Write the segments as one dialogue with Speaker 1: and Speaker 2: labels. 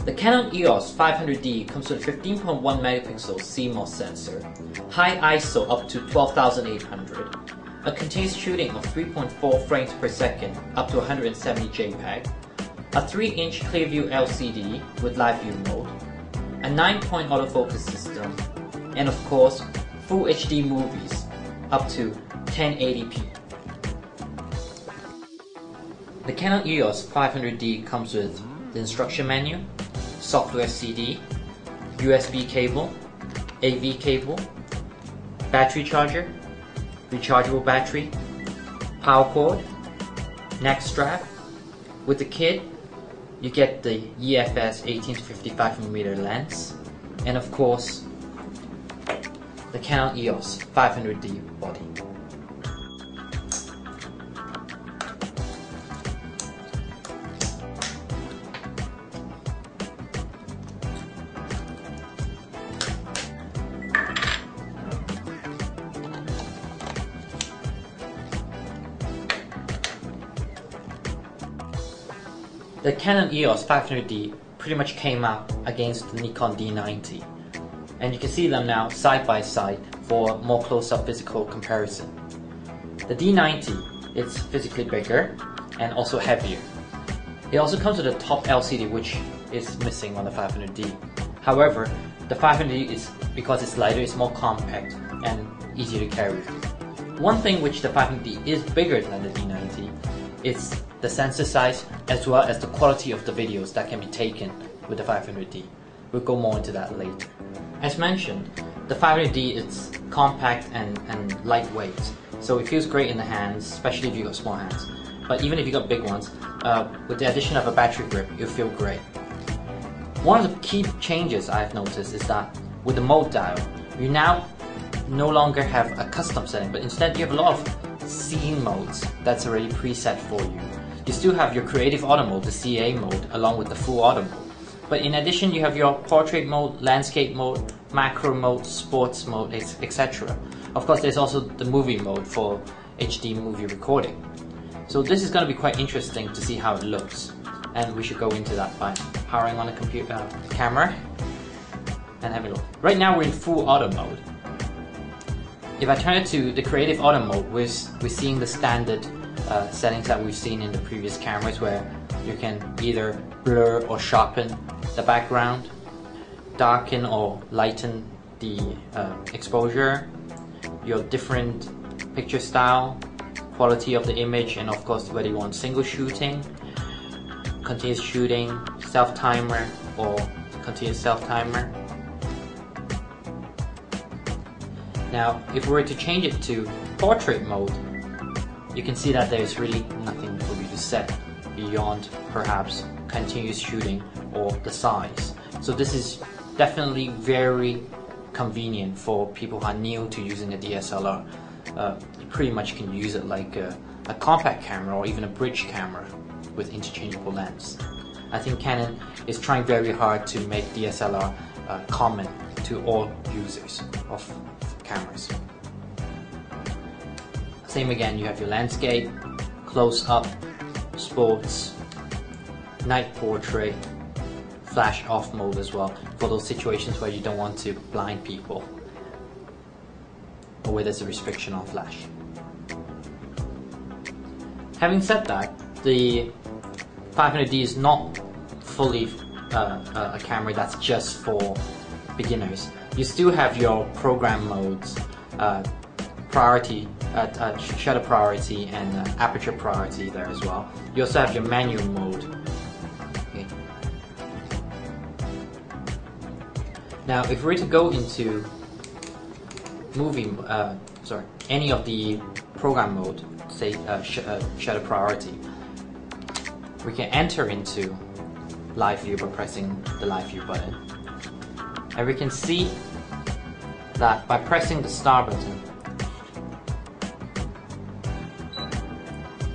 Speaker 1: The Canon EOS 500D comes with a 15.1 megapixel CMOS sensor, high ISO up to 12,800, a continuous shooting of 3.4 frames per second up to 170 JPEG, a 3-inch Clearview LCD with live view mode, a 9-point autofocus system, and of course, Full HD movies up to 1080p. The Canon EOS 500D comes with the instruction menu, software CD, USB cable, AV cable, battery charger, rechargeable battery, power cord, neck strap. With the kit, you get the EFS 18-55mm lens, and of course, the Canon EOS 500D body. The Canon EOS 500D pretty much came out against the Nikon D90, and you can see them now side by side for more close-up physical comparison. The D90 is physically bigger and also heavier. It also comes with a top LCD, which is missing on the 500D. However, the 500D is, because it's lighter, it's more compact and easier to carry. One thing which the 500D is bigger than the D90 is the sensor size, as well as the quality of the videos that can be taken with the 500D. We'll go more into that later. As mentioned, the 500D is compact and lightweight, so it feels great in the hands, especially if you got small hands. But even if you got big ones, with the addition of a battery grip, you'll feel great. One of the key changes I've noticed is that with the mode dial, you now no longer have a custom setting, but instead you have a lot of scene modes that's already preset for you. You still have your creative auto mode, the CA mode, along with the full auto mode. But in addition, you have your portrait mode, landscape mode, macro mode, sports mode, etc. Of course, there's also the movie mode for HD movie recording. So this is going to be quite interesting to see how it looks. And we should go into that by powering on the computer camera and have a look. Right now we're in full auto mode. If I turn it to the creative auto mode, we're seeing the standard settings that we've seen in the previous cameras, where you can either blur or sharpen the background, darken or lighten the exposure, your different picture style, quality of the image, and of course whether you want single shooting, continuous shooting, self-timer or continuous self-timer. Now if we were to change it to portrait mode, you can see that there's really nothing for you to set beyond perhaps continuous shooting or the size. So this is definitely very convenient for people who are new to using a DSLR. You pretty much can use it like a compact camera or even a bridge camera with interchangeable lens. I think Canon is trying very hard to make DSLR common to all users of cameras. Same again, you have your landscape, close-up, sports, night portrait, flash off mode as well, for those situations where you don't want to blind people or where there's a restriction on flash. Having said that, the 500D is not fully a camera that's just for beginners. You still have your program modes, priority, shutter priority and aperture priority there as well. You also have your manual mode. Okay. Now if we were to go into any of the program mode, say shutter priority, we can enter into live view by pressing the live view button, and we can see that by pressing the star button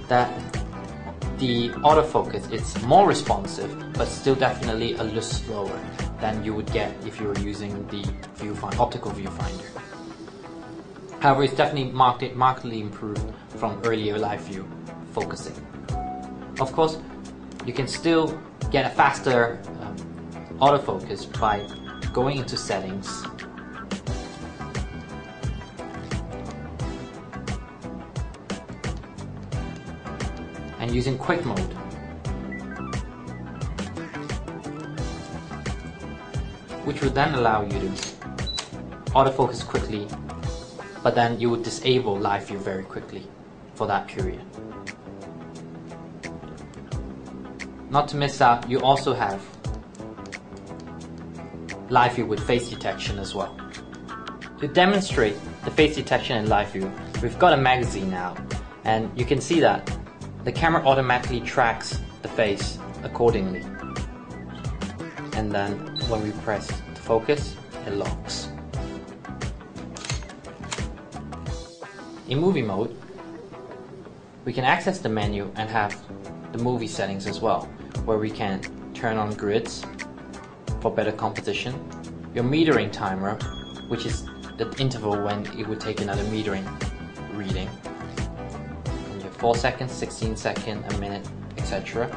Speaker 1: that the autofocus is more responsive, but still definitely a little slower than you would get if you were using the optical viewfinder. However, it's definitely markedly improved from earlier live view focusing. Of course, you can still get a faster autofocus by going into settings, and using quick mode. Which would then allow you to autofocus quickly, but then you would disable live view very quickly for that period. Not to miss out, you also have live view with face detection as well. To demonstrate the face detection in live view, we've got a magazine now, and you can see that the camera automatically tracks the face accordingly. And then when we press to focus, it locks. In movie mode, we can access the menu and have the movie settings as well, where we can turn on grids for better composition, your metering timer, which is the interval when it would take another metering reading, and your 4 seconds, 16 seconds, a minute, etc.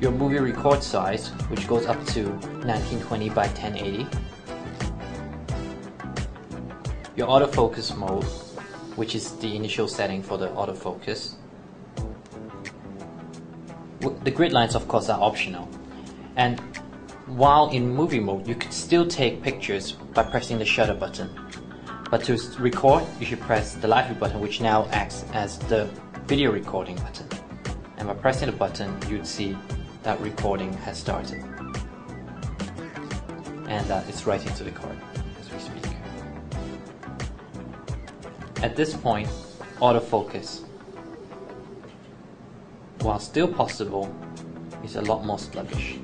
Speaker 1: Your movie record size, which goes up to 1920 by 1080. Your autofocus mode, which is the initial setting for the autofocus. The grid lines, of course, are optional. And while in movie mode, you could still take pictures by pressing the shutter button. But to record, you should press the live view button, which now acts as the video recording button. And by pressing the button, you'd see that recording has started. And it's right into the card as we speak. At this point, autofocus, while still possible, is a lot more sluggish.